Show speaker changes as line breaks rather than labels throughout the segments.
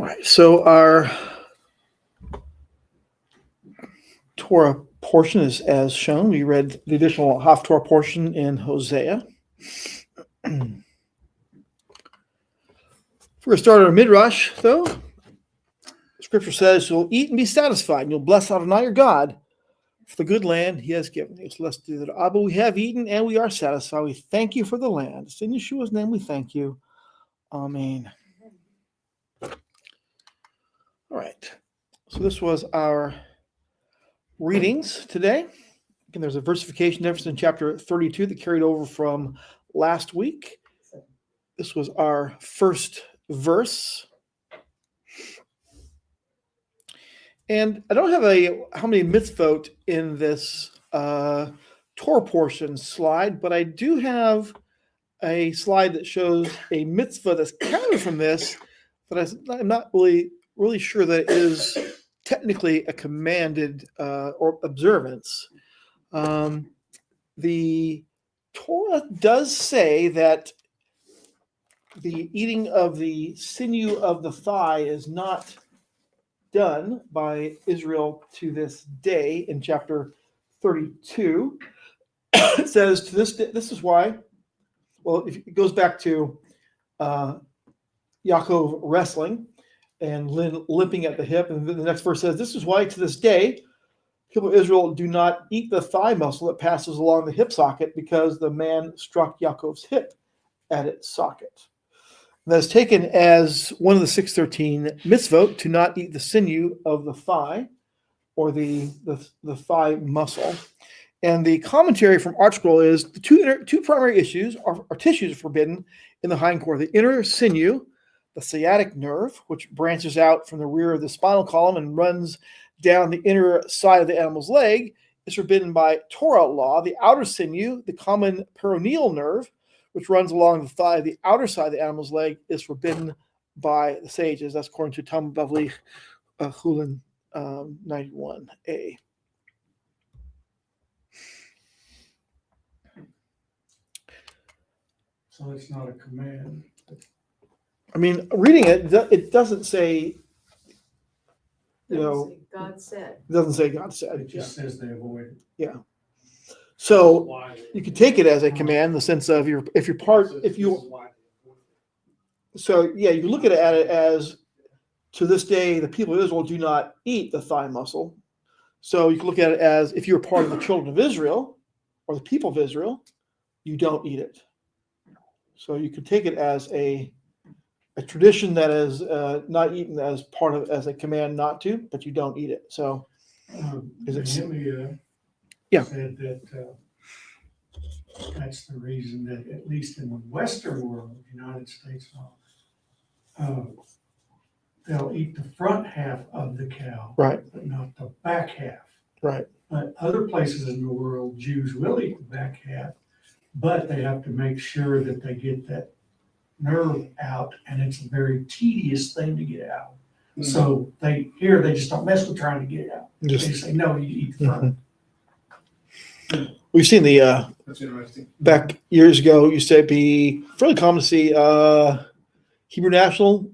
right, so our Torah portion is as shown. We read the additional half Torah portion in Hosea. We're going to start our Midrash, though. Scripture says, you'll eat and be satisfied, and you'll bless Adonai your God for the good land he has given you. So let's do that. Abba, we have eaten and we are satisfied. We thank you for the land. It's in Yeshua's name we thank you. Amen. All right. So this was our readings today. Again, there's a versification difference in chapter 32 that carried over from last week. This was our first verse. And I don't have how many mitzvot in this Torah portion slide, but I do have a slide that shows a mitzvah that's counted from this, but I'm not really sure that it is technically a commanded or observance. The Torah does say that the eating of the sinew of the thigh is not done by Israel to this day in chapter 32. It says to this day, this is why. Well, it goes back to Yaakov wrestling and limping at the hip. And the next verse says, this is why to this day, people of Israel do not eat the thigh muscle that passes along the hip socket because the man struck Yaakov's hip at its socket. And that is taken as one of the 613 mitzvot to not eat the sinew of the thigh or the thigh muscle. And the commentary from ArtScroll is the two primary issues are tissues forbidden in the hindquarter. The inner sinew, the sciatic nerve, which branches out from the rear of the spinal column and runs down the inner side of the animal's leg, is forbidden by Torah law. The outer sinew, the common peroneal nerve, which runs along the thigh, the outer side of the animal's leg, is forbidden by the sages. That's according to Talmud Bavli Chulin 91a.
So it's not a command.
I mean, reading it doesn't say,
God said.
It doesn't say God said.
It just says they avoid it.
Yeah. So you could take it as a command in the sense of you look at it as to this day the people of Israel do not eat the thigh muscle. So you can look at it as if you're part of the children of Israel or the people of Israel, you don't eat it. So you could take it as a tradition that is not eaten as as a command not to, but you don't eat it. So
said that that's the reason that at least in the Western world, United States, they'll eat the front half of the cow,
right,
but not the back half.
Right.
But other places in the world, Jews will eat the back half, but they have to make sure that they get that nerve out, and it's a very tedious thing to get out. Mm-hmm. So they just don't mess with trying to get it out. They say, no, you eat the front.
Mm-hmm. We've seen
That's interesting.
Back years ago, used to be fairly common to see Hebrew National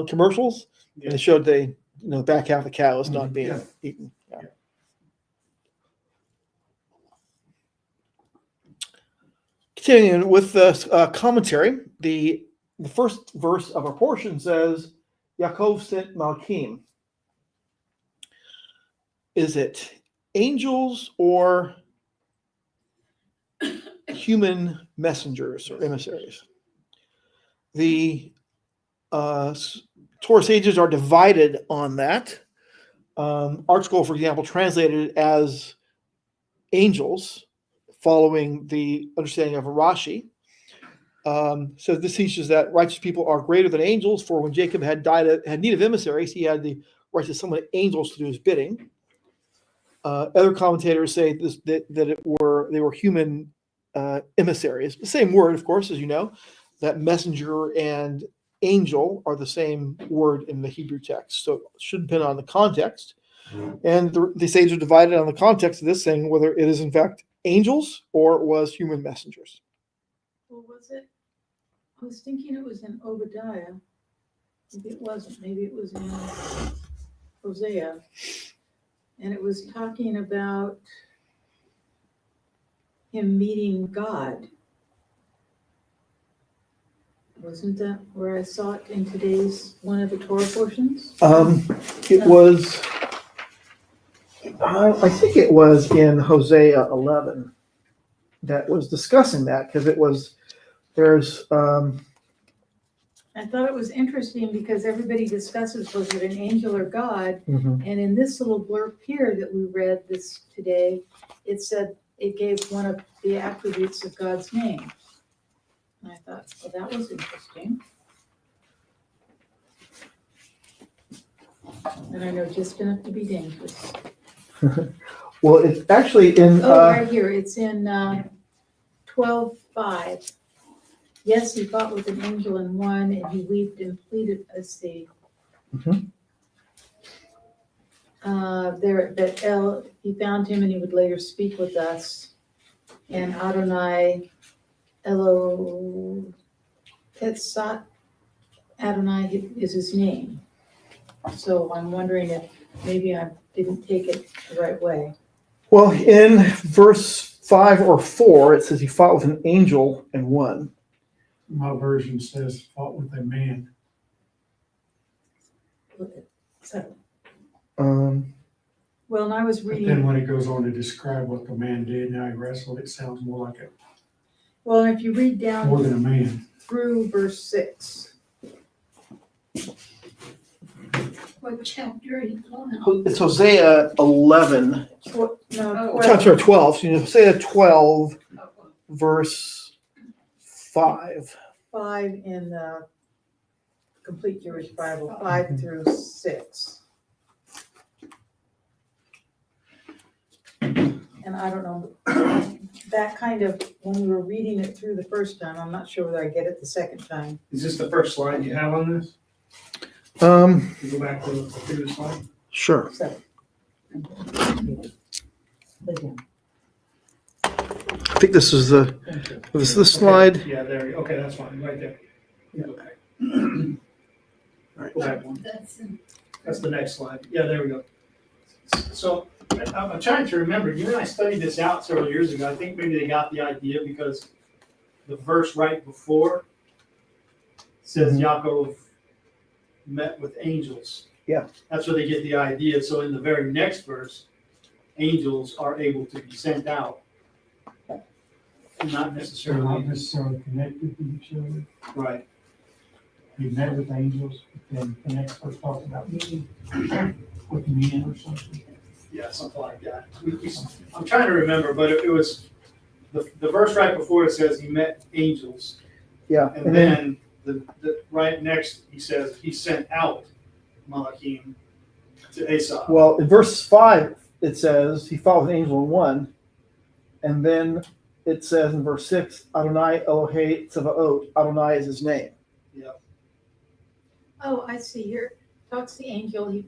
commercials. Yeah. And they showed the back half of the cow is not being eaten. Yeah. Yeah. Continuing with the commentary, the first verse of our portion says, Yaakov sent Malkim. Is it angels or human messengers or emissaries? The Torah sages are divided on that. ArtScroll, for example, translated it as angels, following the understanding of Rashi. So this teaches that righteous people are greater than angels, for when Jacob had need of emissaries, he had the right to summon angels to do his bidding. Other commentators say that they were human emissaries. The same word, of course, as you know, that messenger and angel are the same word in the Hebrew text. So it should depend on the context. And the sages are divided on the context of this thing, whether it is in fact angels or it was human messengers.
Well, was it? I was thinking it was in Obadiah Maybe it wasn't, maybe it was in Hosea. And it was talking about him meeting God. Wasn't that where I saw it in today's, one of the Torah portions?
It was, I think it was in Hosea 11 that was discussing that, because there's,
I thought it was interesting because everybody discusses, was it an angel or God?
mhm.
And in this little blurb here that we read this today, it said it gave one of the attributes of God's name. And I thought, well, that was interesting. And I know just enough to be dangerous.
Well, it's actually in,
Oh, right here, it's in 12:5. Yes, he fought with an angel and won, and he wept and pleaded, let's see.
Mhm.
There, that he found him and he would later speak with us. And Adonai, Elohetzat, Adonai is his name. So I'm wondering if maybe I didn't take it the right way.
well, in verse 5 or 4, it says he fought with an angel and won.
My version says fought with a man.
So,
Um,
well, and I was
But then
reading,
when it goes on to describe what the man did and how he wrestled, it sounds more like
well, and if you read
more
down
than a man.
through verse 6,
What chapter are you on?
it's Hosea 11,
no,
Oh.
12.
12, so Hosea 12, verse 5.
5 in the Complete Jewish Bible, 5 through 6. And I don't know, that kind of, when we were reading it through the first time, I'm not sure whether I get it the second time.
Is this the first slide you have on this?
Um,
You go back to the previous slide?
sure.
So. Again,
I think this is the,
thank you.
this is the slide.
Okay, yeah, there, okay, that's fine, right there. Yeah, okay.
Right.
Go back one.
That's
That's the next slide. Yeah, there we go. So I'm trying to remember, you and I studied this out several years ago. I think maybe they got the idea because the verse right before says Yaakov met with angels.
Yeah.
That's where they get the idea. So in the very next verse, angels are able to be sent out. Not
They're not
necessarily,
necessarily connected to each other.
right.
He met with angels, but then the next verse talks about meeting with men or something.
Yeah, something like that. I'm trying to remember, but it was, the verse right before it says he met angels.
Yeah.
And then the right next, he says he sent out Malachim to Esau.
Well, in verse 5, it says he fought with an angel and won. And then it says in verse 6, Adonai Elohei Tzevaot, Adonai is his name.
Oh, I see here, talks the angel, he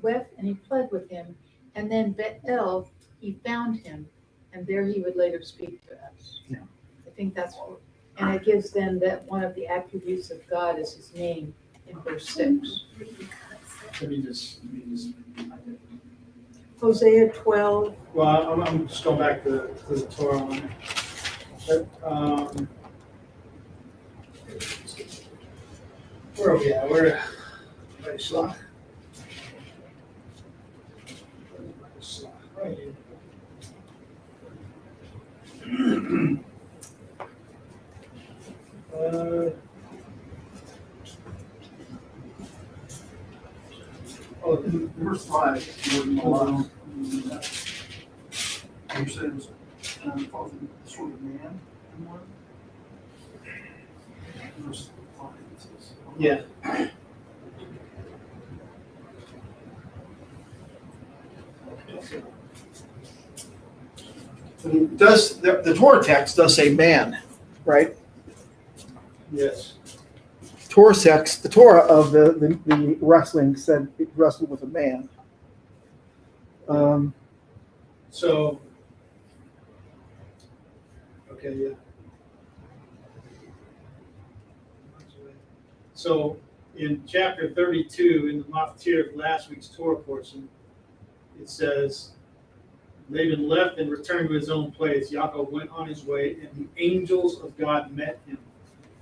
wept and he pled with him, and then Bethel, he found him, and there he would later speak to us.
Yeah.
I think that's what, and it gives them that one of the attributes of God is his name in verse 6.
Let me just,
Hosea 12,
well, I'm just going back to the Torah on it. But, where are we at? We're Vayishlach. Right here.
Oh, in verse 5, hold on. You said it was fought with sort of man and won? Verse 5, it says.
Yeah.
It does, the Torah text does say man, right?
Yes.
Torah text, the Torah of the wrestling said it wrestled with a man.
So, okay, yeah. So, in chapter 32, in the Maftir of last week's Torah portion, it says, Laban left and returned to his own place. Yaakov went on his way, and the angels of God met him.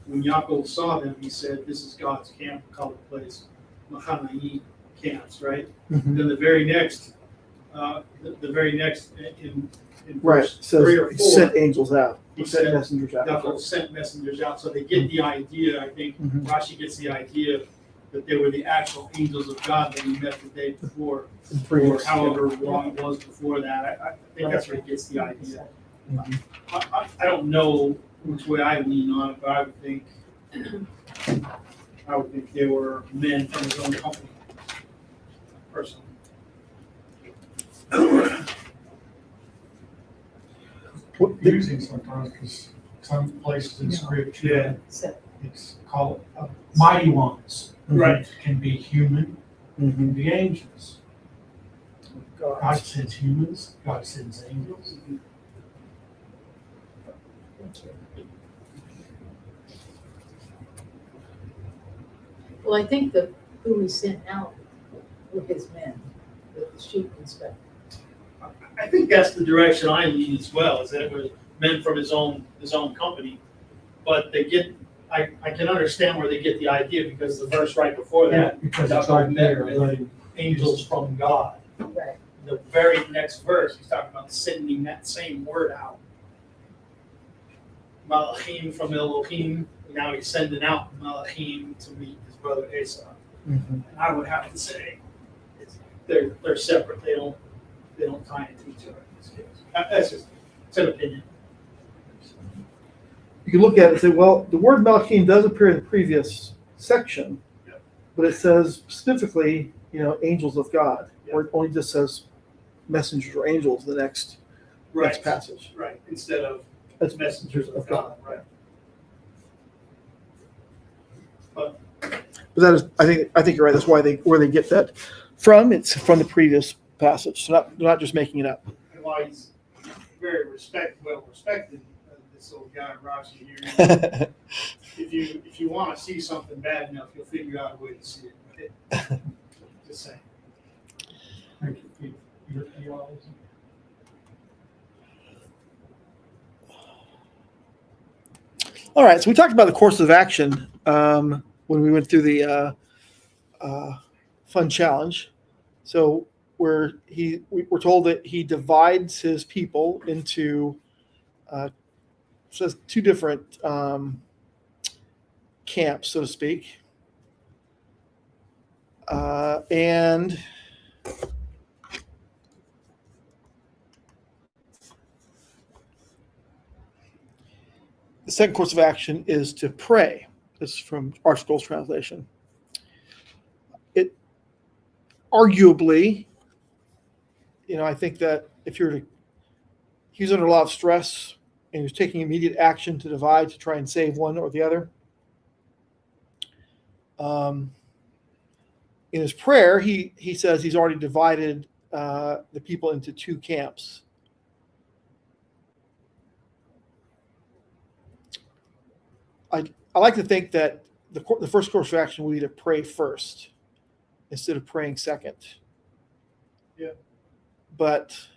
When Yaakov saw them, he said, "This is God's camp," called the place Mahanaim camps, right?
Mhm.
Then the very next in
Right.
verse
Says
3 or
he
4,
sent angels out.
he
He sent
said
messengers out.
Yaakov sent messengers out, so they get the idea. I think
Mhm.
Rashi gets the idea that they were the actual angels of God that he met the day before,
In
or
previous-
however long it was before that. I think that's where he gets the idea.
Mhm.
I don't know which way I lean on it, but I would think they were men from his own company, personally.
Confusing sometimes, because some places in scripture,
Yeah.
So,
it's called mighty ones.
Right.
Can be human,
Mhm.
can be angels.
God.
God sends humans, God sends angels.
thank you. Well, I think that who he sent out were his men, the sheep and stuff.
I think that's the direction I lean as well, is that it was men from his own company. But I can understand where they get the idea, because the verse right before that,
Because it's right there.
Yaakov met angels from God.
Right.
The very next verse, he's talking about sending that same word out. Malachim from Elohim, now he's sending out Malachim to meet his brother Esau.
Mhm.
And I would have to say they're separate. They don't tie into each other in this case. It's an opinion.
You can look at it and say, well, the word Malachim does appear in the previous section,
Yep.
but it says specifically, angels of God,
Yep.
or it only just says messengers or angels in the next passage.
Right. Instead of
That's
messengers of God. Right.
But that is, I think you're right. That's where they get that from. It's from the previous passage. So they're not just making it up.
And while he's very well respected, this old guy Rashi here. If you want to see something bad enough, you'll figure out a way to see it. Just saying.
Thank you. You always-
All right, so we talked about the course of action when we went through the fun challenge. So we're told that he divides his people into says two different camps, so to speak, and the second course of action is to pray. This is from Art Scroll's translation. It arguably, I think that if he's under a lot of stress and he's taking immediate action to divide to try and save one or the other. In his prayer, he says he's already divided the people into two camps. I like to think that the first course of action would be to pray first instead of praying second.
Yeah. But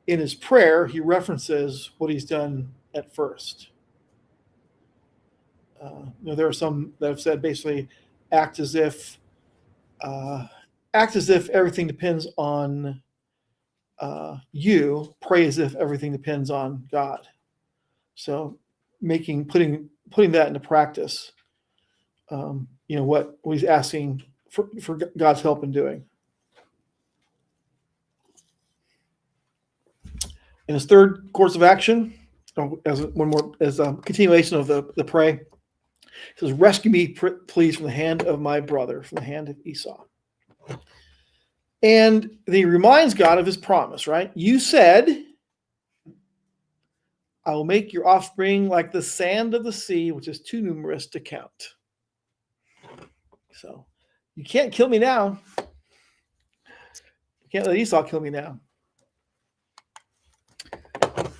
in his prayer, he references what he's done at first. There are some that have said basically act as if everything depends on you. Pray as if everything depends on God. So putting that into practice. What he's asking for God's help in doing. In his third course of action, as a continuation of the pray, he says, "Rescue me, please, from the hand of my brother, from the hand of Esau." And he reminds God of his promise, right? You said, "I will make your offspring like the sand of the sea, which is too numerous to count." So you can't kill me now. You can't let Esau kill me now.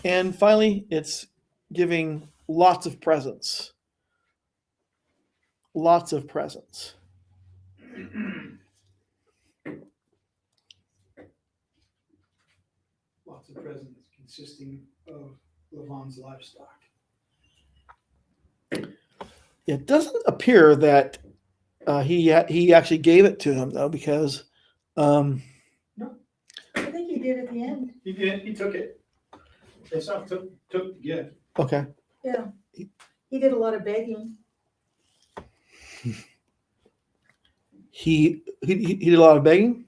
And finally, it's giving lots of presents. lots of presents.
Lots of presents consisting of Lavan's livestock.
It doesn't appear that he actually gave it to him, though, because
I think he did at the end.
He did, he took it. Esau took the gift.
okay.
Yeah. He did a lot of begging.
He did a lot of begging.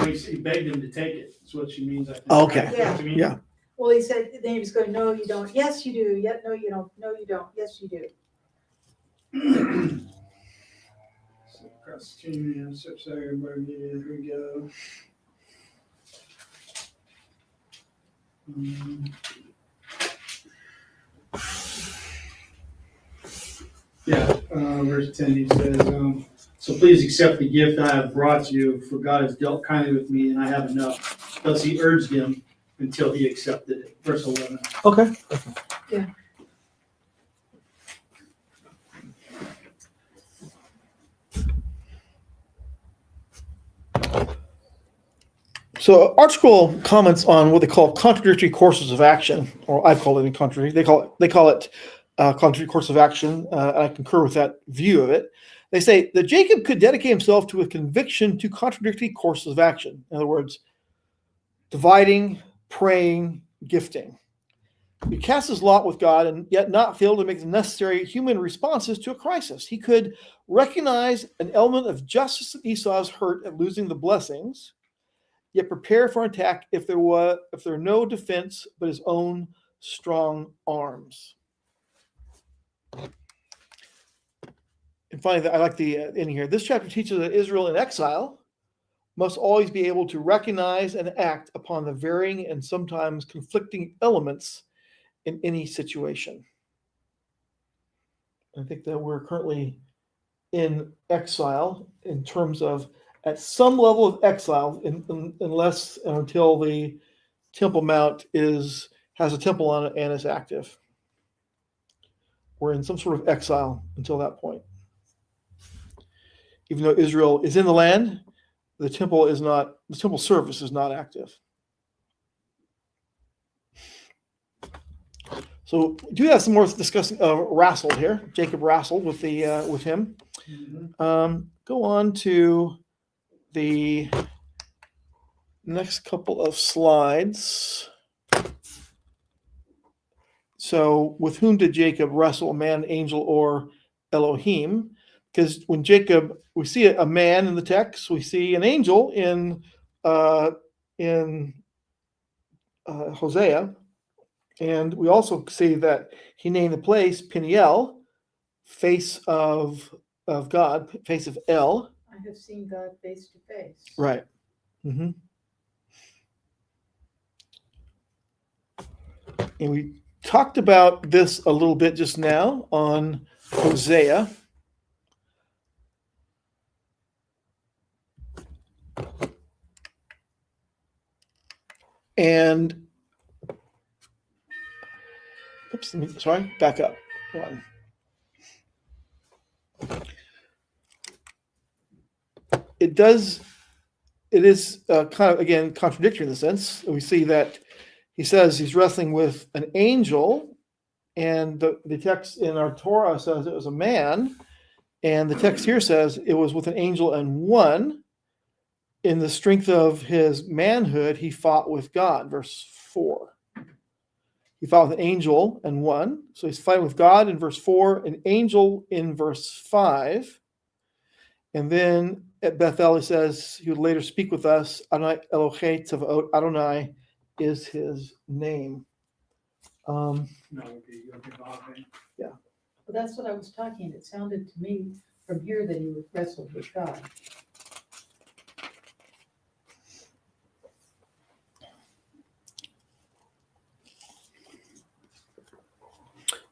He begged him to take it. That's what she means, I think.
Okay.
Right? That's what you mean?
Yeah.
Well, he said, then he was going, no, you don't. Yes, you do. Yet, no, you don't. No, you don't. Yes, you do.
So across the team, here we go. Verse 10, he says, so please accept the gift I have brought you, for God has dealt kindly with me, and I have enough. Thus he urged him until he accepted it. Verse 11.
Okay.
Yeah.
So ArtScroll comments on what they call contradictory courses of action, or I call it contradictory. They call it contradictory course of action. And I concur with that view of it. They say that Jacob could dedicate himself to a conviction to contradictory courses of action. In other words, dividing, praying, gifting. He cast his lot with God and yet not fail to make the necessary human responses to a crisis. He could recognize an element of justice in Esau's hurt at losing the blessings, yet prepare for an attack if there were no defense but his own strong arms. And finally, I like the in here. This chapter teaches that Israel in exile must always be able to recognize and act upon the varying and sometimes conflicting elements in any situation. I think that we're currently in exile in terms of at some level of exile, unless and until the Temple Mount has a temple on it and is active. We're in some sort of exile until that point. Even though Israel is in the land, the temple service is not active. So we do have some more discussing wrestled here. Jacob wrestled with him. Go on to the next couple of slides. So, with whom did Jacob wrestle? A man, angel, or Elohim? Because when Jacob, we see a man in the text, we see an angel in Hosea, and we also see that he named the place Peniel, face of God, face of El.
I have seen God face to face.
Right. Mm-hmm. And we talked about this a little bit just now on Hosea. And back up one. It is kind of, again, contradictory in the sense. We see that he says he's wrestling with an angel, and the text in our Torah says it was a man, and the text here says it was with an angel and one. In the strength of his manhood, he fought with God, verse 4. He fought with an angel and won. So he's fighting with God in verse 4, an angel in verse 5. And then at Bethel, he says he would later speak with us. Adonai Elohei Tzavaot, Adonai is his name.
Yeah. Well, that's what I was talking. It sounded to me from here that he wrestled with God.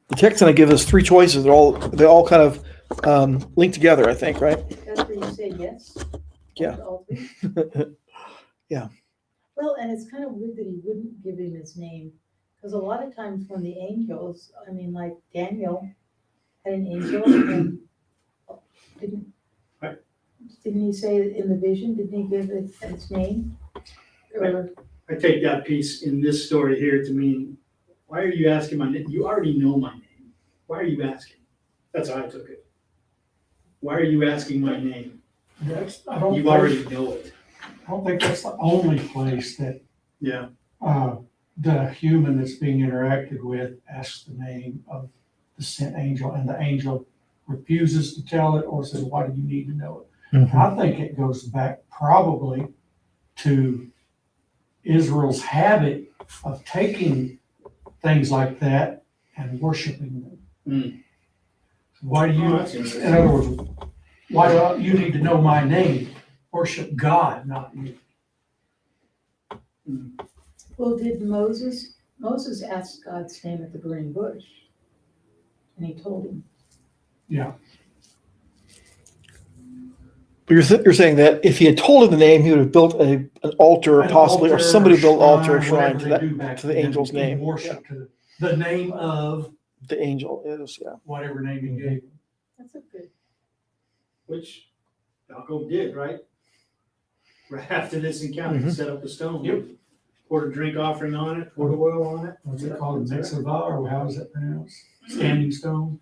The text kind of gives us three choices. They all kind of linked together, I think, right?
That's where you say yes.
Yeah.
All three.
Yeah.
Well, and it's kind of weird that he wouldn't give him his name, because a lot of times when the angels, like Daniel had an angel, and Didn't
Right.
didn't he say it in the vision? Didn't he give it its name? Or
I take that piece in this story here to mean, why are you asking my name? You already know my name. Why are you asking? That's how I took it. Why are you asking my name?
I don't
You
think,
already know it.
I don't think that's the only place that,
Yeah.
the human that's being interacted with asks the name of the sent angel, and the angel refuses to tell it or says, why do you need to know it? I think it goes back probably to Israel's habit of taking things like that and worshiping them.
Mm.
Why do
Oh,
you,
that's interesting.
in other words, why do you need to know my name? Worship God, not me.
well, did Moses asked God's name at the burning bush, and he told him.
Yeah,
But you're saying that if he had told him the name, he would have built an altar,
An
possibly, or
altar
somebody built an altar or
whatever
shrine to
they
that,
do back
to the
then
angel's
in
name.
Worship to the name of
The angel is, yeah.
whatever name he gave.
That's a good.
Which Yaakov did, right? Right after this encounter, he set up the stone.
Yep.
Poured a drink offering on it, poured oil on it.
What's it called, Mitzvah, or how is that pronounced? Standing stone,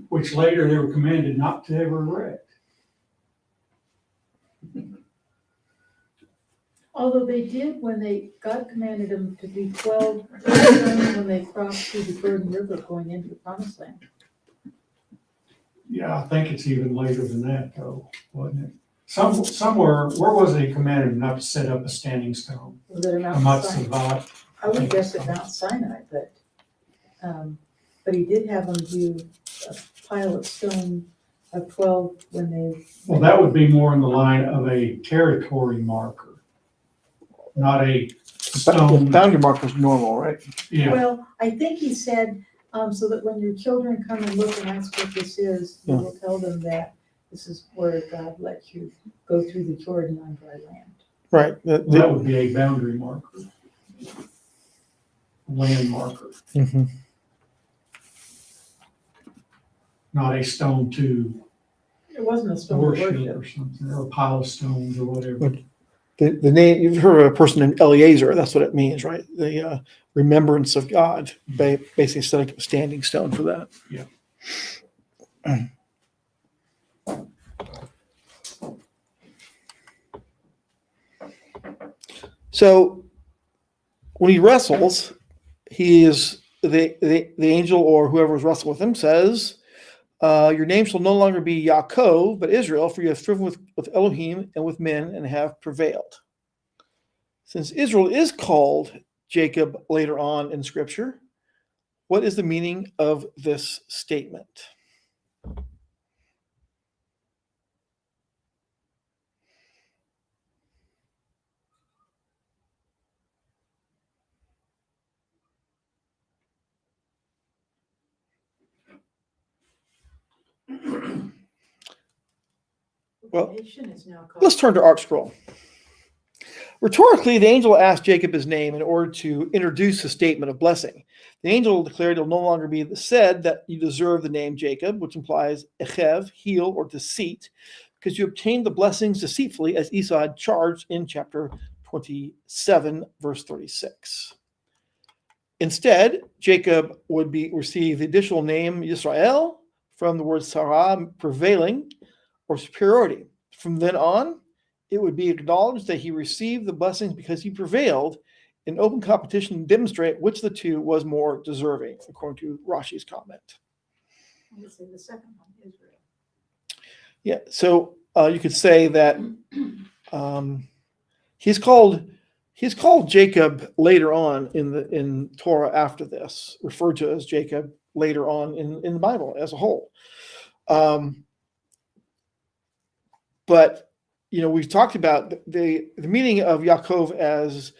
which later they were commanded not to ever erect.
Although they did when God commanded them to do 12 times when they crossed through the Jordan River going into the promised land.
Yeah, I think it's even later than that though, wasn't it? Somewhere, where was it he commanded not to set up a standing stone?
Was it
A
Mount Sinai?
Mitzvah.
I would guess at Mount Sinai, but he did have them do a pile of stone of 12 when they.
Well, that would be more in the line of a territory marker, not a stone.
Boundary marker is normal, right?
Yeah,
Well, I think he said, so that when your children come and look and ask what this is, you will tell them that this is where God let you go through the Jordan on dry land.
Right.
that would be a boundary marker. Land marker,
Mhm.
not a stone to
It wasn't a stone to
worship
worship.
or something, or a pile of stones or whatever.
The name, you've heard of a person named Eliezer, that's what it means, right? The remembrance of God, basically setting up a standing stone for that.
Yeah.
So when he wrestles, he is the angel or whoever was wrestling with him says, your name shall no longer be Yaakov, but Israel, for you have striven with Elohim and with men and have prevailed. Since Israel is called Jacob later on in Scripture, what is the meaning of this statement? Well,
The nation is now called.
Let's turn to Art Scroll. Rhetorically, the angel asked Jacob his name in order to introduce a statement of blessing. The angel declared it will no longer be said that you deserve the name Jacob, which implies echev, heel, or deceit, because you obtained the blessings deceitfully, as Esau had charged in chapter 27, verse 36. Instead, Jacob would receive the additional name Yisrael from the word Sarah, prevailing, or superiority. From then on, it would be acknowledged that he received the blessings because he prevailed in open competition to demonstrate which of the two was more deserving, according to Rashi's comment.
I would say the second one, Israel.
Yeah, so you could say that he's called Jacob later on in Torah after this, referred to as Jacob later on in the Bible as a whole. But we've talked about the meaning of Yaakov as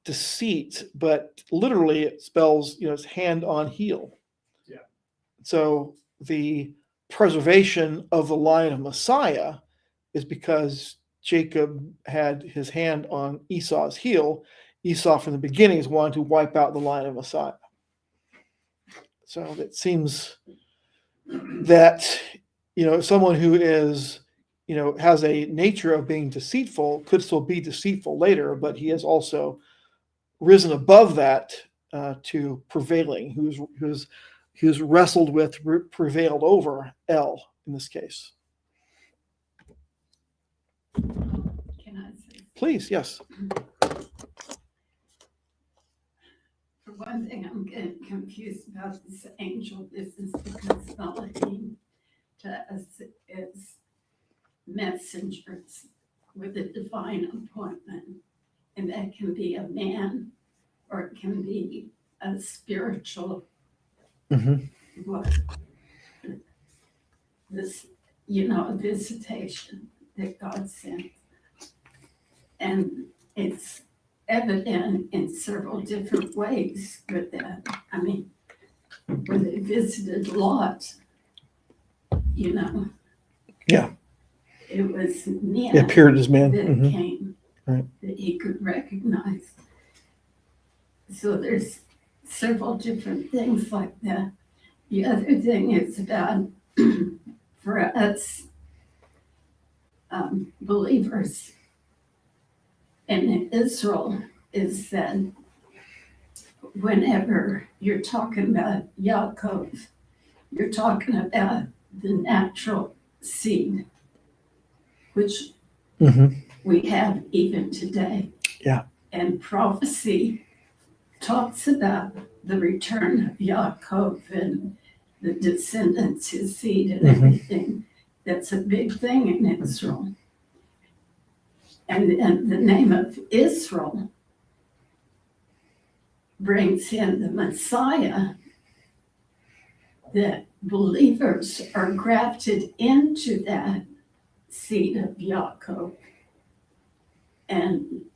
deceit, but literally it spells it's hand on heel.
Yeah.
So the preservation of the line of Messiah is because Jacob had his hand on Esau's heel. Esau from the beginning is wanting to wipe out the line of Messiah. So it seems that someone who is, has a nature of being deceitful could still be deceitful later, but he has also risen above that to prevailing, who's wrestled with, prevailed over El in this case.
Can I say?
Please, yes.
For one thing, I'm getting confused about this angel business because Elohim to us is messengers with a divine appointment. And that can be a man or it can be a spiritual,
Mhm.
what? This, a visitation that God sent. And it's evident in several different ways with that. I mean, when they visited Lot,
Yeah.
it was men
It appeared as man.
that
Mhm.
came
Right.
that he could recognize. So there's several different things like that. The other thing is about for us believers in Israel is that whenever you're talking about Yaakov, you're talking about the natural seed, which
Mhm.
we have even today.
Yeah.
And prophecy talks about the return of Yaakov and the descendants, his seed, and
Mhm.
everything. That's a big thing in Israel. And the name of Israel brings in the Messiah, that believers are grafted into that seed of Yaakov. And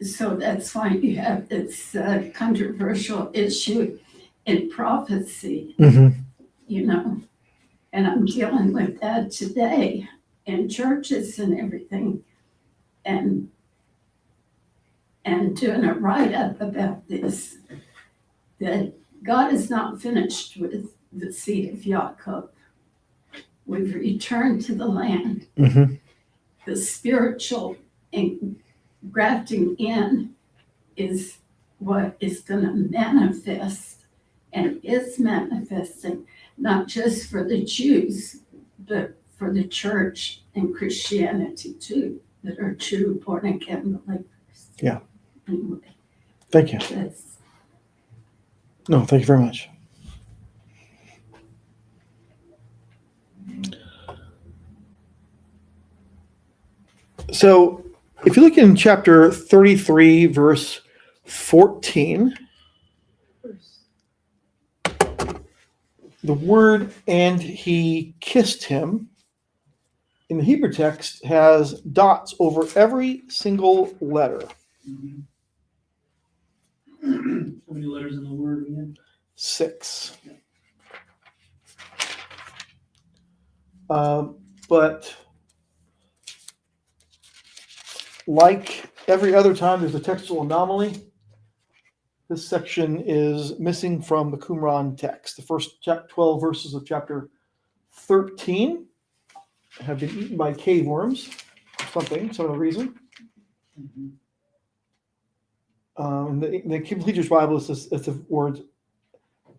so that's why you have this controversial issue in prophecy,
Mhm.
And I'm dealing with that today in churches and everything, and doing a write-up about this, that God is not finished with the seed of Yaakov. We've returned to the land.
Mhm.
The spiritual grafting in is what is going to manifest and is manifesting, not just for the Jews, but for the church and Christianity too, that are true born again believers.
Yeah.
Anyway,
Thank you.
that's
No, thank you very much. So if you look in chapter 33, verse 14, the word "and he kissed him" in the Hebrew text has dots over every single letter.
How many letters in the word again?
6. But like every other time there's a textual anomaly, this section is missing from the Qumran text. The first 12 verses of chapter 13 have been eaten by cave worms, some other reason. The King James Bible is the word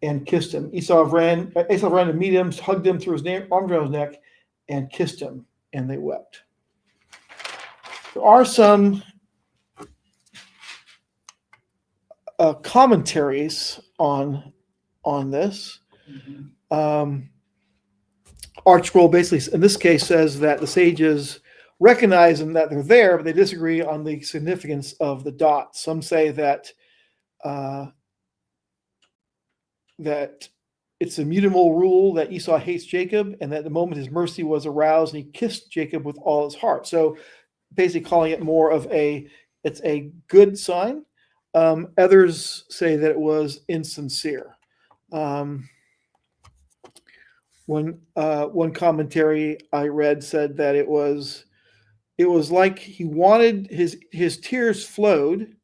"and kissed him." Esau ran to meet him, hugged him, threw his arms around his neck, and kissed him, and they wept. There are some commentaries on this. ArtScroll basically, in this case, says that the sages recognize them, that they're there, but they disagree on the significance of the dots. Some say that that it's a mutable rule that Esau hates Jacob, and that the moment his mercy was aroused, and he kissed Jacob with all his heart. So basically calling it more of it's a good sign. Others say that it was insincere. One commentary I read said that it was like he wanted his tears flowed,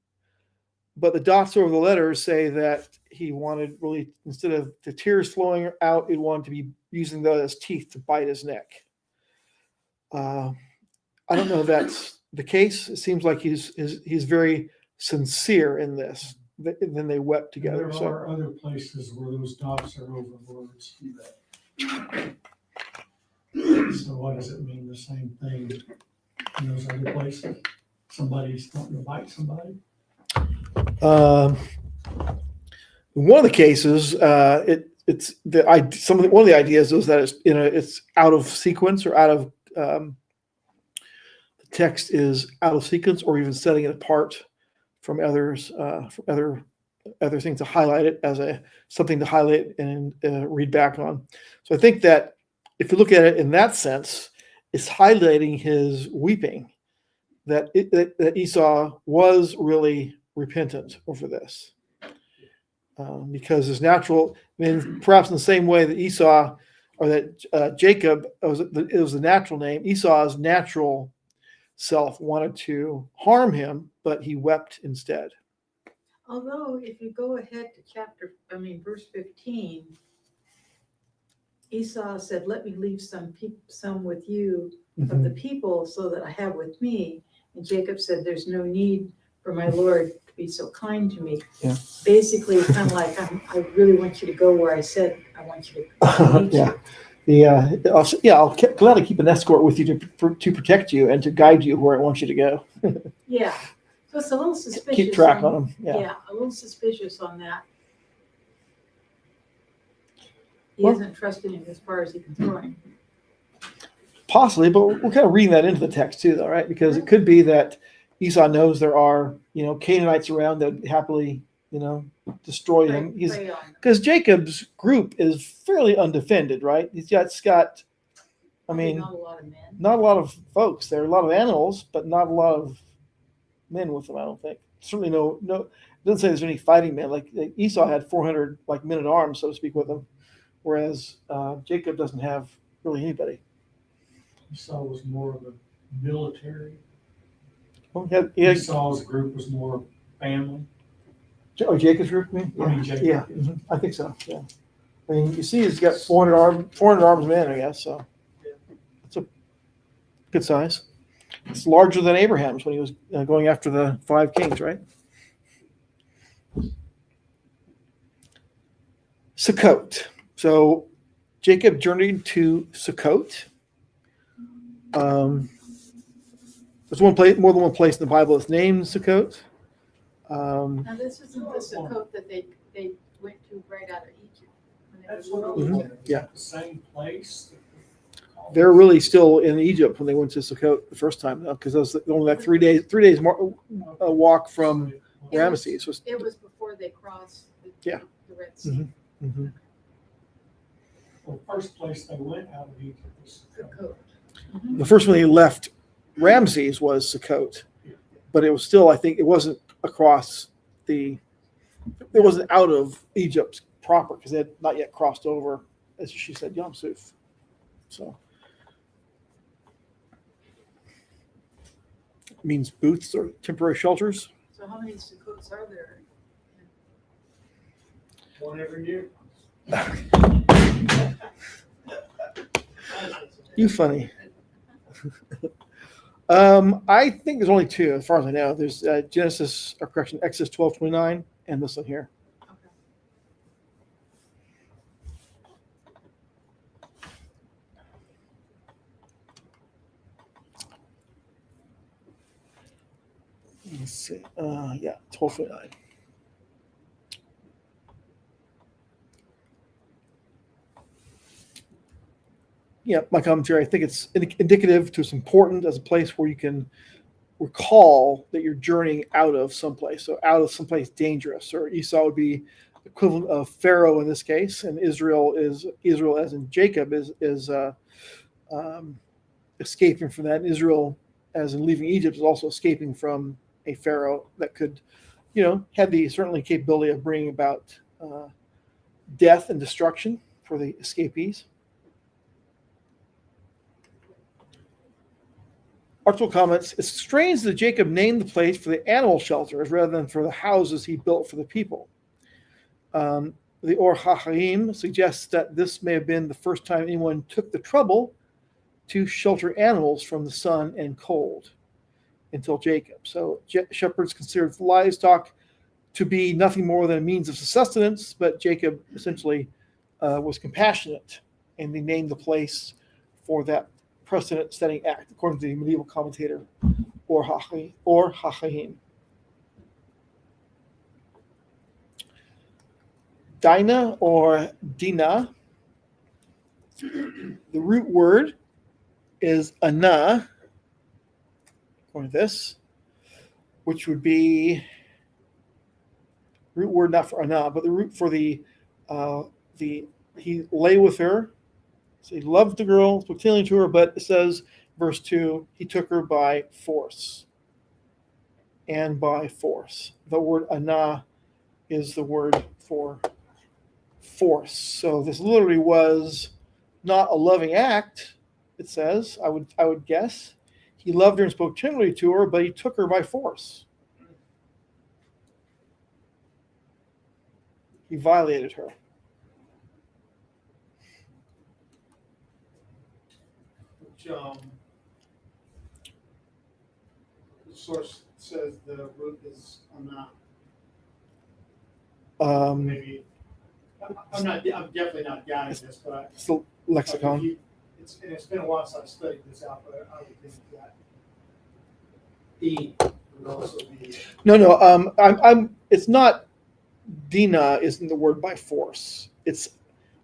but the dots over the letters say that he wanted, really, instead of the tears flowing out, it wanted to be using those as teeth to bite his neck. I don't know if that's the case. It seems like he's very sincere in this. And then they wept together.
There
So
are other places where those dots are over words. So what does it mean? The same thing in those other places? Somebody's wanting to bite somebody?
one of the cases, it's one of the ideas is that it's out of sequence or out of the text is out of sequence, or even setting it apart from others, from other things to highlight it as something to highlight and read back on. So I think that if you look at it in that sense, it's highlighting his weeping, that Esau was really repentant over this, because his natural, perhaps in the same way that Esau, or that Jacob, it was the natural name. Esau's natural self wanted to harm him, but he wept instead.
Although, if you go ahead to verse 15, Esau said, "Let me leave some with you of the people, so that I have with me." And Jacob said, "There's no need for my Lord to be so kind to me."
Yeah.
Basically, kind of like, I really want you to go where I said I want you to meet you.
I'll gladly keep an escort with you to protect you and to guide you where I want you to go.
Yeah. So it's a little suspicious.
Keep track on them.
Yeah, a little suspicious on that. He
Well-
isn't trusting him as far as he can throw him.
Possibly, but we're kind of reading that into the text too, though, right? Because it could be that Esau knows there are, Canaanites around that happily, destroy him.
Prey on him.
Because Jacob's group is fairly undefended, right? He's got,
Probably not a lot of men.
not a lot of folks. There are a lot of animals, but not a lot of men with them, I don't think. Certainly no, it doesn't say there's any fighting men. Like Esau had 400 men at arms, so to speak, with him, whereas Jacob doesn't have really anybody.
Esau was more of a military.
Well, he had
Esau's group was more family.
Jacob's group, you mean?
I mean, Jacob.
Yeah, I think so. Yeah, you see, he's got 400 arms men, I guess. So it's a good size. It's larger than Abraham's when he was going after the 5 kings, right? Sukkot. So Jacob journeyed to Sukkot. There's more than one place in the Bible that's named Sukkot.
Now, this isn't the Sukkot that they went to right out of Egypt. when they
That's
were
what I
little.
was wondering. Is
Yeah.
that the same place?
They're really still in Egypt when they went to Sukkot the first time, because that was only like 3 days a walk from Ramesses.
It was before they crossed the Red Sea.
Mhm. Mhm.
The first place they went out of Egypt was
Sukkot.
The first one he left Ramesses was Sukkot, but it was still, I think, it wasn't out of Egypt proper, because they had not yet crossed over, as she said, Yom Suf. So it means booths or temporary shelters.
So how many Sukkots are there?
One every year.
You funny. I think there's only 2, as far as I know. There's Exodus 12:29, and this one here.
Okay.
Let's see. 12:29. Yeah, my commentary, I think it's indicative to, it's important as a place where you can recall that you're journeying out of someplace, so out of someplace dangerous. Or Esau would be equivalent of Pharaoh in this case, and Israel, as in Jacob, is escaping from that. And Israel, as in leaving Egypt, is also escaping from a Pharaoh that could, had the certainly capability of bringing about death and destruction for the escapees. Archibald comments, it's strange that Jacob named the place for the animal shelters rather than for the houses he built for the people. The the Or HaChaim suggests that this may have been the first time anyone took the trouble to shelter animals from the sun and cold until Jacob. So shepherds considered livestock to be nothing more than a means of sustenance, but Jacob essentially was compassionate, and they named the place for that precedent-setting act, according to the medieval commentator Or HaChaim. Dinah or Dinah, the root word is anah, according to this, which would be root word not for anah, but the root for the he lay with her. So he loved the girl, spoke tenderly to her, but it says, verse 2, he took her by force. And by force. The word anah is the word for force. So this literally was not a loving act, it says, I would guess. He loved her and spoke tenderly to her, but he took her by force. He violated her.
Which, the source says the root is anah. Maybe, I'm definitely not guiding this, but
It's the lexicon.
it's been a while since I studied this out, but I would think that E would also be.
No. I'm. It's not. Dinah isn't the word by force. It's.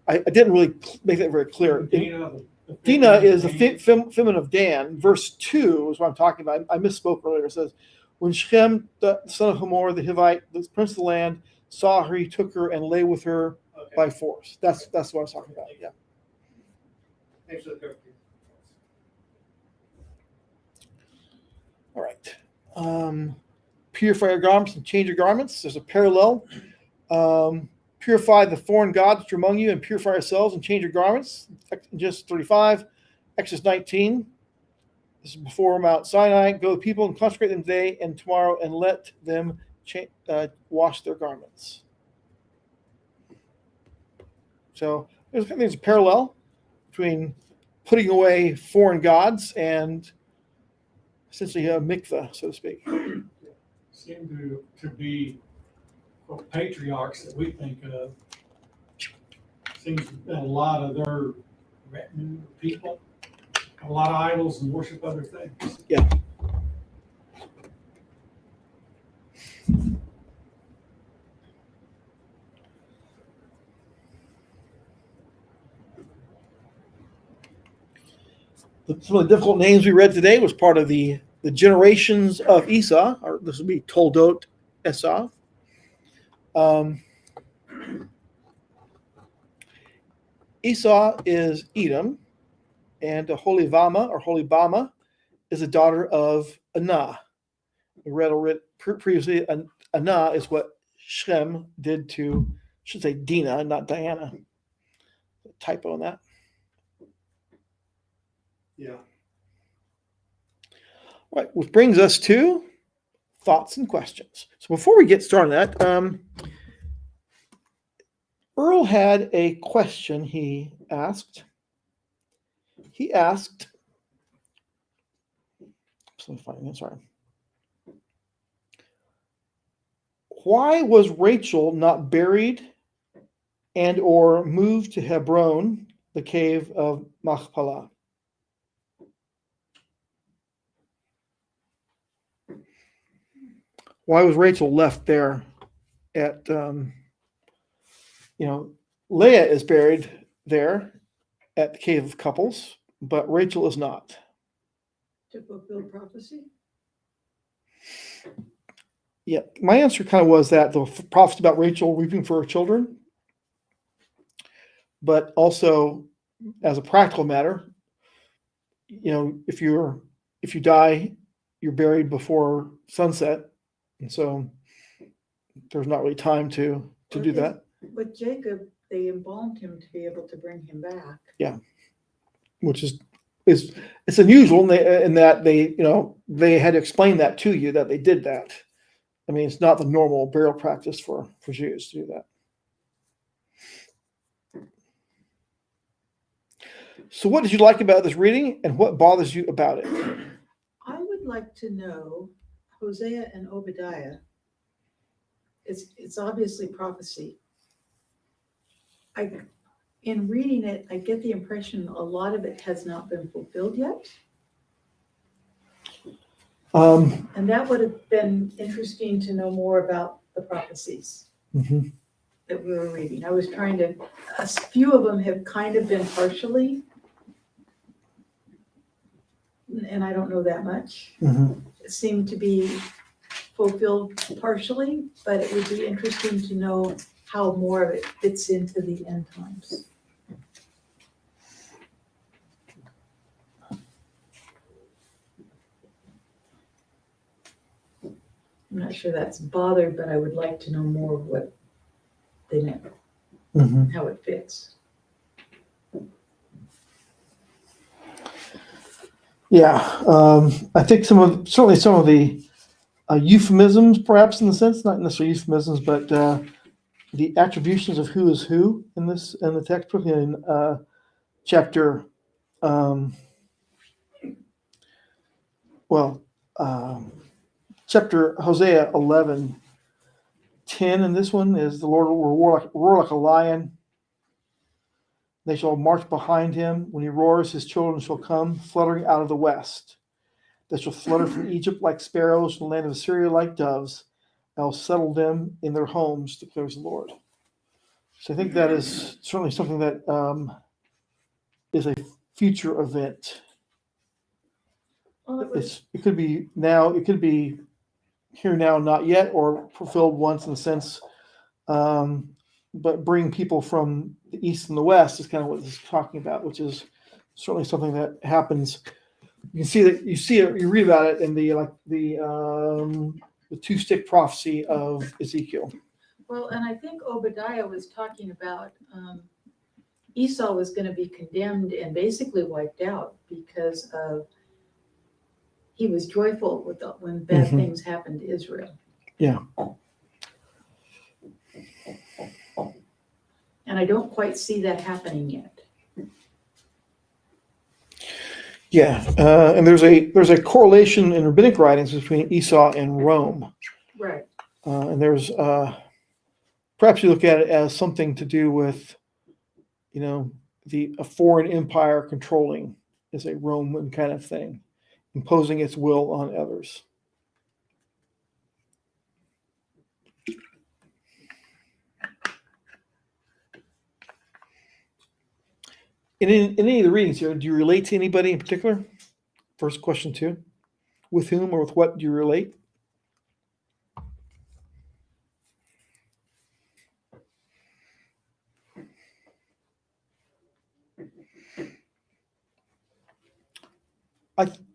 I didn't really make that very clear. Dinah is the feminine of Dan. Verse 2 is what I'm talking about. I misspoke earlier. It says, when Shem, the son of Hamor, the Hivite, the prince of the land, saw her, he took her and lay with her by force. That's what I was talking about. Yeah.
Thanks for the clarification.
All right. Purify your garments and change your garments. There's a parallel. Purify the foreign gods which are among you, and purify yourselves and change your garments. Genesis 35, Exodus 19. This is before Mount Sinai. Go to people and consecrate them today and tomorrow, and let them wash their garments. So there's a parallel between putting away foreign gods and essentially a mikveh, so to speak.
Seem to be patriarchs that we think of. Seems that a lot of their retinue people, a lot of idols and worship other things.
Yeah. Some of the difficult names we read today was part of the generations of Esau, or this would be Toldot Esau. Esau is Edom, and Holivama or Holibama is a daughter of Anah. We read previously, Anah is what Shem did to, I should say Dinah, not Diana. Typo on that.
Yeah.
All right, which brings us to thoughts and questions. So before we get started on that, Earl had a question he asked. He asked, why was Rachel not buried and or moved to Hebron, the cave of Machpelah? Why was Rachel left there at, Leah is buried there at the Cave of Couples, but Rachel is not.
To fulfill prophecy?
Yeah, my answer kind of was that the prophecy about Rachel weeping for her children, but also as a practical matter, if you die, you're buried before sunset, and so there's not really time to do that.
With Jacob, they embalmed him to be able to bring him back.
Yeah, which is it's unusual in that they had to explain that to you that they did that. I mean, it's not the normal burial practice for Jews to do that. So what did you like about this reading, and what bothers you about it?
I would like to know Hosea and Obadiah. It's obviously prophecy. In reading it, I get the impression a lot of it has not been fulfilled yet. And that would have been interesting to know more about the prophecies
Mhm.
that we were reading. I was trying to, a few of them have kind of been partially, and I don't know that much.
Mhm.
It seemed to be fulfilled partially, but it would be interesting to know how more of it fits into the end times. I'm not sure that's bothered, but I would like to know more of what they meant,
Mhm.
how it fits.
Yeah, I think certainly some of the euphemisms, perhaps in the sense, not necessarily euphemisms, but the attributions of who is who in the text, particularly in chapter, chapter Hosea 11:10, and this one is the Lord will roar like a lion. They shall march behind him. When he roars, his children shall come fluttering out of the west. They shall flutter from Egypt like sparrows, from the land of Assyria like doves. I'll settle them in their homes, declares the Lord. So I think that is certainly something that is a future event.
Well,
It could be now, it could be here now, not yet, or fulfilled once in the sense, but bring people from the east and the west is kind of what this is talking about, which is certainly something that happens. You can see it, you read about it in the two-stick prophecy of Ezekiel.
Well, and I think Obadiah was talking about Esau was going to be condemned and basically wiped out because of he was joyful when bad
Mhm.
things happened to Israel.
Yeah.
And I don't quite see that happening yet.
Yeah, and there's a correlation in rabbinic writings between Esau and Rome,
Right.
and there's perhaps you look at it as something to do with, a foreign empire controlling is a Roman kind of thing, imposing its will on others. In any of the readings here, do you relate to anybody in particular? First question two, with whom or with what do you relate?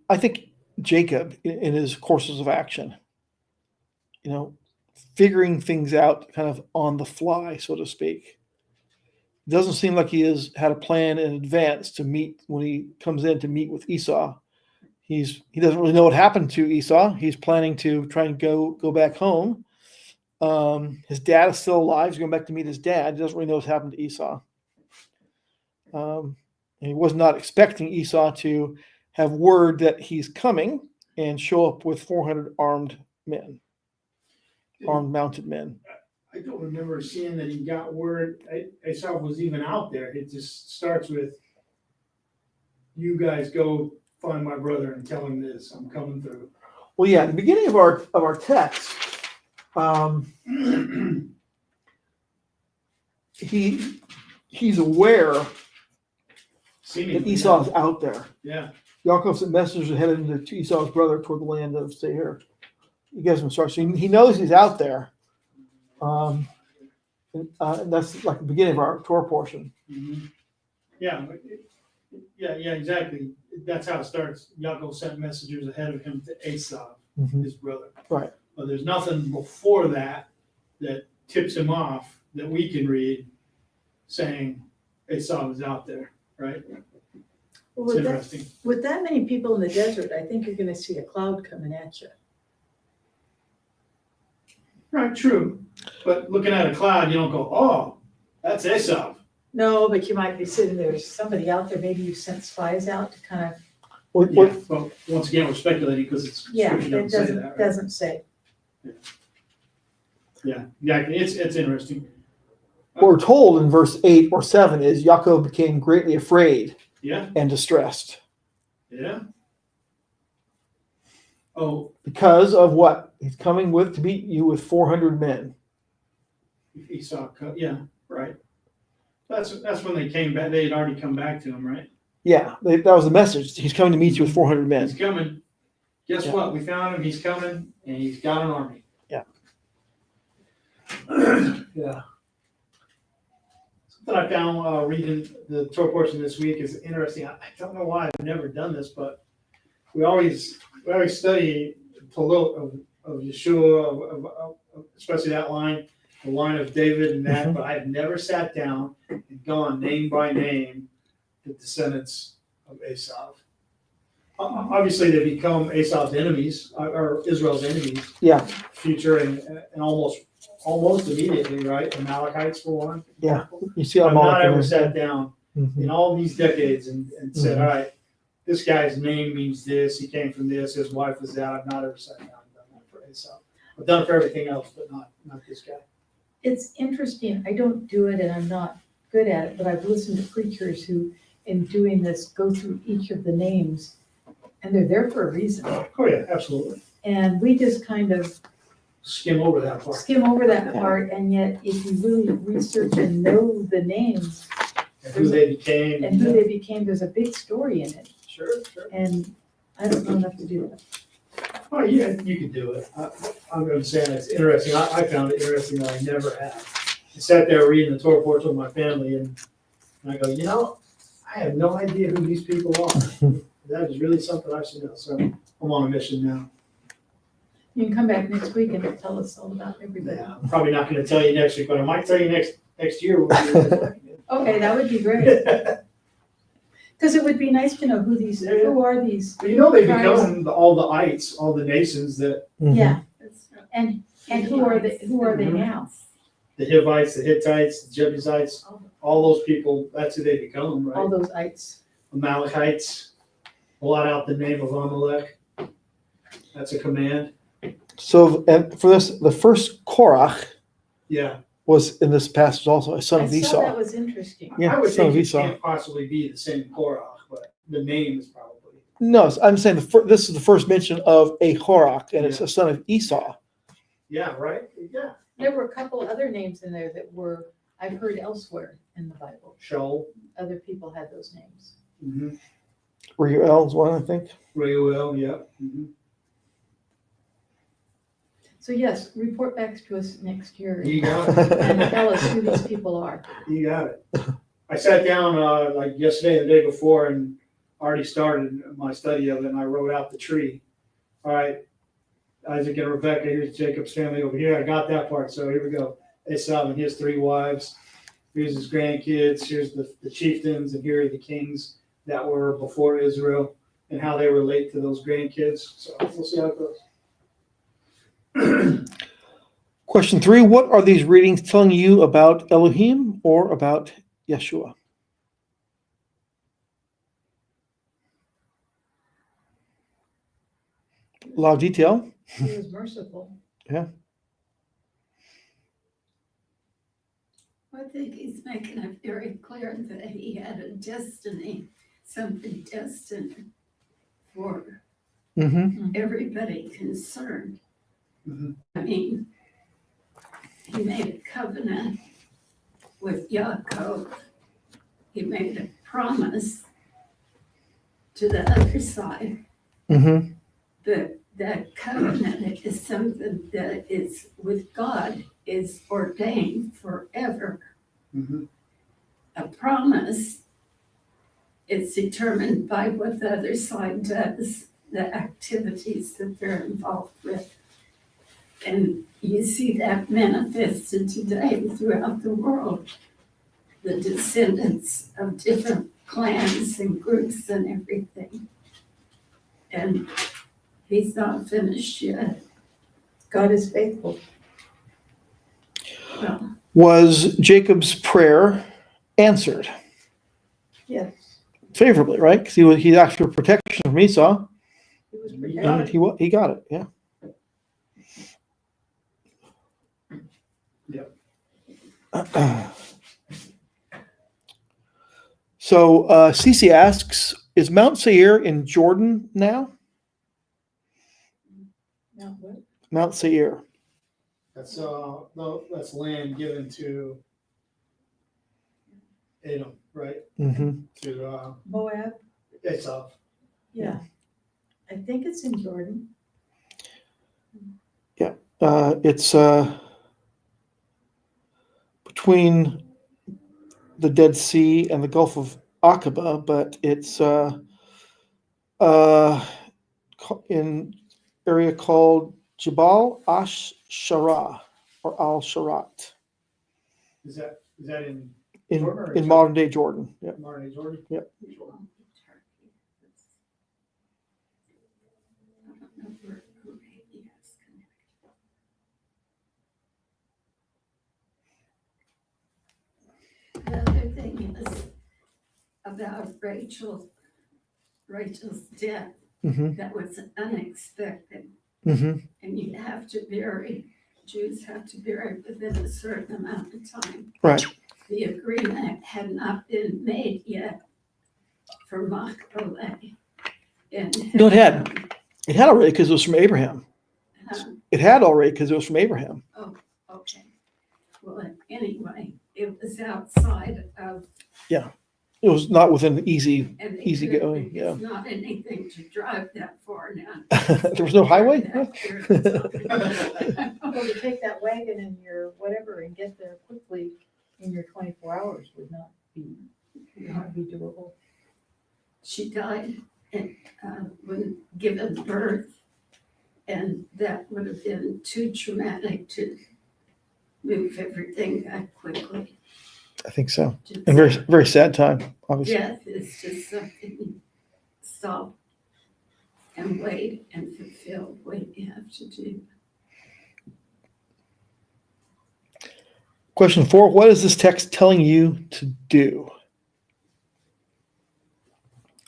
I think Jacob in his courses of action, figuring things out kind of on the fly, so to speak. It doesn't seem like he has had a plan in advance to meet when he comes in to meet with Esau. He doesn't really know what happened to Esau. He's planning to try and go back home. His dad is still alive. He's going back to meet his dad. He doesn't really know what's happened to Esau. And he was not expecting Esau to have word that he's coming and show up with 400 armed mounted men.
I don't remember seeing that he got word Esau was even out there. It just starts with, you guys go find my brother and tell him this, I'm coming through.
Well, yeah, at the beginning of our text, he's aware
Seemingly,
that Esau's out there.
Yeah.
Yaakov sent messengers ahead of Esau's brother toward the land of Seir. He gives him a start. So he knows he's out there. And that's like the beginning of our Torah portion.
Mm-hmm. Yeah, exactly. That's how it starts. Yaakov sent messengers ahead of him to Esau, his brother.
Right.
But there's nothing before that tips him off that we can read saying Esau was out there, right?
Well,
It's interesting.
with that many people in the desert, I think you're going to see a cloud coming at you.
Right, true. But looking at a cloud, you don't go, oh, that's Esau.
No, but you might be sitting there, somebody out there, maybe you sent spies out to kind of,
What,
Yeah,
what,
well, once again, we're speculating because it's,
yeah,
scripture
it
doesn't say that, right?
doesn't say.
Yeah, it's interesting.
what we're told in verse 8 or 7 is Yaakov became greatly afraid
Yeah,
and distressed
yeah. Oh,
because of what? He's coming to meet you with 400 men.
Esau, yeah, right. That's when they came back, they had already come back to him, right?
Yeah, that was the message. He's coming to meet you with 400 men.
He's coming. Guess
Yeah.
what? We found him, he's coming, and he's got an army.
Yeah.
Yeah. Something I found reading the Torah portion this week is interesting. I don't know why I've never done this, but we always study Talot of Yeshua, especially that line, the line of David and that, but I've never sat down and gone name by name the descendants of Esau. Obviously, they become Esau's enemies, or Israel's enemies,
Yeah,
future and almost immediately, right? The Amalekites for one.
yeah. You see
I've not ever
Amalek.
sat down in all these decades and said,
Mhm.
all right, this guy's name means this, he came from this, his wife was that. I've not ever sat down and done that for Esau. I've done it for everything else, but not this guy.
It's interesting, I don't do it and I'm not good at it, but I've listened to preachers who, in doing this, go through each of the names, and they're there for a reason.
Oh, yeah, absolutely.
And we just kind of
Skim over that part.
skim over that part, and yet if you really research and know the names
And who they became.
and who they became, there's a big story in it.
Sure.
And I don't know enough to do that.
Oh, yeah, you could do it. I'm saying it's interesting. I found it interesting that I never have. I sat there reading the Torah portion with my family, and I go, I have no idea who these people are. That is really something I should know. So I'm on a mission now.
You can come back next week and tell us all about everybody.
Yeah, I'm probably not going to tell you next week, but I might tell you next year.
Okay, that would be great. Because it would be nice to know who are these,
But they become all the ites, all the nations that
yeah, and who are they
Mhm.
now?
the Hivites, the Hittites, the Jebusites, all those people, that's who they become,
All
right?
those ites.
Amalekites, blot out the name of Amalek. That's a command.
So, and for this, the first Korach
Yeah.
was in this passage also, a son
I
of
saw that
Esau.
was interesting.
Yeah,
I would
son
think
of
it
Esau.
can't possibly be the same Korach, but the name is probably.
No, I'm saying this is the first mention of a Korach, and it's
Yeah.
a son of Esau.
Yeah, right? Yeah.
There were a couple other names in there that I've heard elsewhere in the Bible.
Shoal.
Other people had those names.
Mm-hmm.
Reuel's one, I think.
Reuel, yeah. Mm-hmm.
So yes, report back to us next year
You got it.
and tell us who these people are.
You got it. I sat down like yesterday, the day before, and already started my study of it, and I wrote out the tree. All right, Isaac and Rebecca, here's Jacob's family over here. I got that part, so here we go. Esau and his 3 wives. Here's his grandkids. Here's the chieftains, and here are the kings that were before Israel and how they relate to those grandkids. So we'll see how it goes.
Question 3, what are these readings telling you about Elohim or about Yeshua? A lot of detail.
He was merciful.
I think he's making it very clear that he had a destiny, something destined for
Mm-hmm.
everybody concerned.
Mhm.
I mean, he made a covenant with Yaakov. He made a promise to the other side.
Mm-hmm.
But that covenant is something that is with God, is ordained forever.
Mm-hmm.
A promise is determined by what the other side does, the activities that they're involved with. And you see that manifested today throughout the world. The descendants of different clans and groups and everything. And he's not finished yet.
God is faithful.
Well,
Was Jacob's prayer answered
Yes,
favorably, right? Because he asked for protection from Esau,
he was
and
protected.
he got it. Yeah. So Cece asks, is Mount Seir in Jordan now?
Now, what?
Mount Seir.
That's that's land given to Edom, right?
Mm-hmm.
To
Moab?
Esau.
Yeah. I think it's in Jordan.
It's between the Dead Sea and the Gulf of Aqaba, but it's in area called Jabal Ash-Sharah or Al-Sharat
Is that in
in
Jordan or
in modern day Jordan. Yeah.
modern day Jordan?
Yep.
Jordan.
I don't know where Arabia is connected. The other thing is about Rachel's death.
Mm-hmm.
That was unexpected.
Mm-hmm.
And Jews have to bury within a certain amount of time.
Right.
The agreement had not been made yet for Machpelah.
No, it had. It had already because it was from Abraham.
Um,
It had already because it was from Abraham.
okay. Well, anyway, it was outside of.
It was not within easy.
And they
Easy
couldn't-
going, yeah.
It's not anything to drive that far now.
There was no highway.
Well, to take that wagon and your whatever and get there quickly in your 24 hours would not be doable.
She died when given birth, and that would have been too traumatic to move everything that quickly.
I think so.
Just-
And very very sad time, obviously.
Death is just something you stop and wait and fulfill what you have to do.
Question 4, what is this text telling you to do?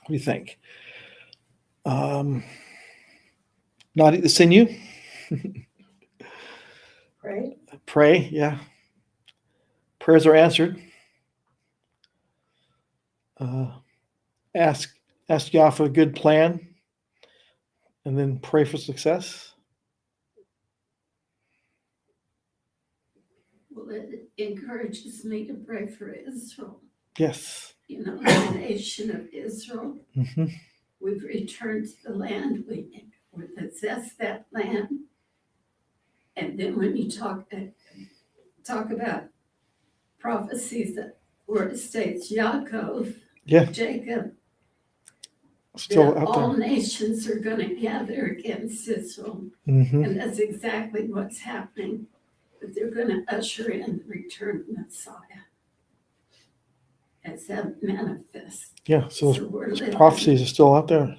What do you think? Not eat the sinew?
Right?
Pray, yeah. Prayers are answered. Ask Yah for a good plan, and then pray for success.
Well, it encourages me to pray for Israel,
Yes.
the nation of Israel.
Mm-hmm.
We've returned to the land, we possess that land. And then when you talk about prophecies that where it states Yaakov,
Yeah.
Jacob,
Still
that
out
all
there.
nations are going to gather against Israel.
Mm-hmm.
And that's exactly what's happening. But they're going to usher in the return of Messiah as that manifests.
Yeah. So
So we're
those
living-
prophecies are still out there.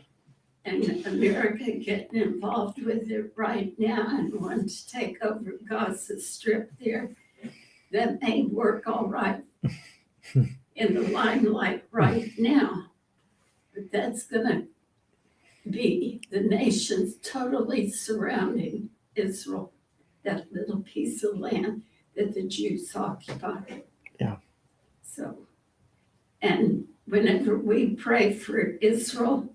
And America getting involved with it right now and wanting to take over Gaza Strip there. That may work all right in the limelight right now. But that's going to be the nations totally surrounding Israel, that little piece of land that the Jews occupied.
Yeah.
So, and whenever we pray for Israel,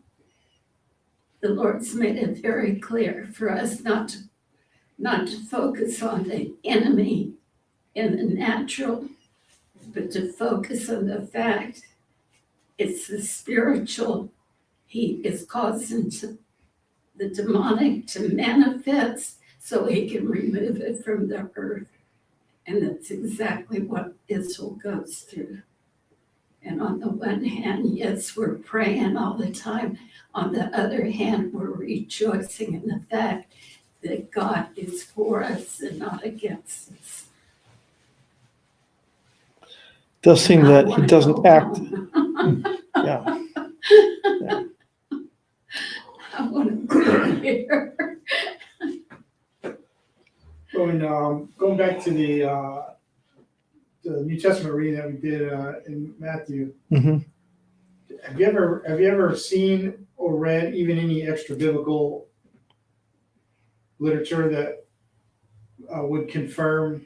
the Lord's made it very clear for us not to focus on the enemy in the natural, but to focus on the fact it's the spiritual. He is causing the demonic to manifest so he can remove it from the earth. And that's exactly what Israel goes through. And on the one hand, yes, we're praying all the time. On the other hand, we're rejoicing in the fact that God is for us and not against us.
Does seem
And I
that he
wanna
doesn't
go
act.
home.
Yeah.
I want to be here.
Going back to the New Testament reading that we did in Matthew.
Mm-hmm.
Have you ever seen or read even any extra biblical literature that would confirm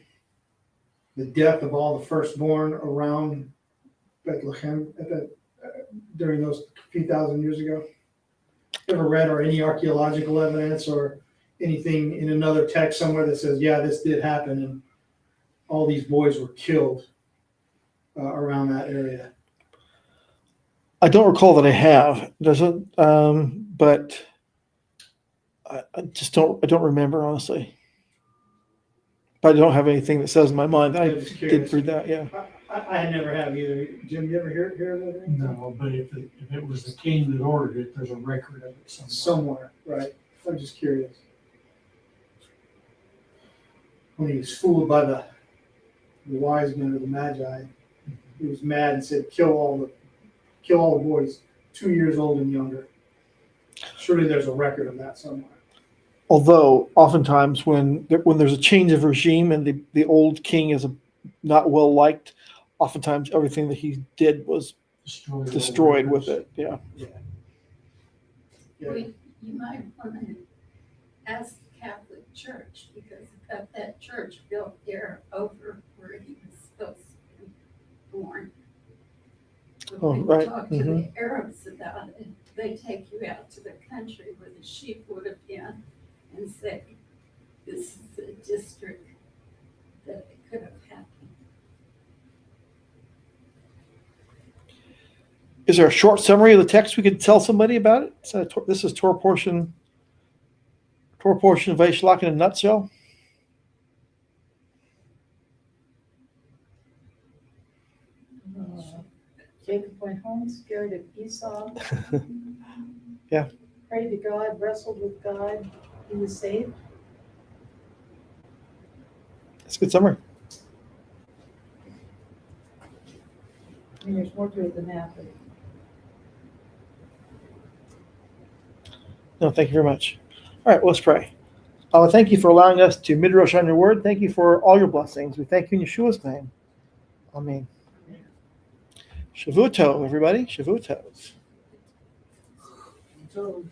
the death of all the firstborn around Bethlehem during those few thousand years ago? Ever read or any archaeological evidence or anything in another text somewhere that says, yeah, this did happen and all these boys were killed around that area?
I don't recall that I have. Doesn't, but I just don't. I don't remember honestly. But I don't have anything that says in my mind that I
I'm just
did
curious.
read that. Yeah.
I never have either. Jim, you ever hear of that?
No, but if it was the king that ordered it, there's a record of it somewhere.
Somewhere, right? I'm just curious. When he was fooled by the wise men or the magi, he was mad and said, "Kill all the boys, 2 years old and younger." Surely there's a record of that somewhere.
Although oftentimes when there's a change of regime and the old king is not well liked, oftentimes everything that he did was destroyed with it. Yeah.
Yeah.
You might want to ask the Catholic Church, because that church built there over where he was supposed to be born. But
Oh,
when
right.
you talk to the Arabs about it, they take you out to the country where the sheep would have been and say, this is the district that it could have happened.
Is there a short summary of the text we could tell somebody about it? So this is Torah Portion Vayishlach in a nutshell.
Jacob went home scared of Esau.
Yeah.
Prayed to God, wrestled with God. He was saved.
That's a good summary.
I mean, there's more to it than that, but
No, thank you very much. All right, well, let's pray. Thank you for allowing us to Midrash on your word. Thank you for all your blessings. We thank you in Yeshua's name. Amen. Shavua Tov, everybody. Shavua Tov.
So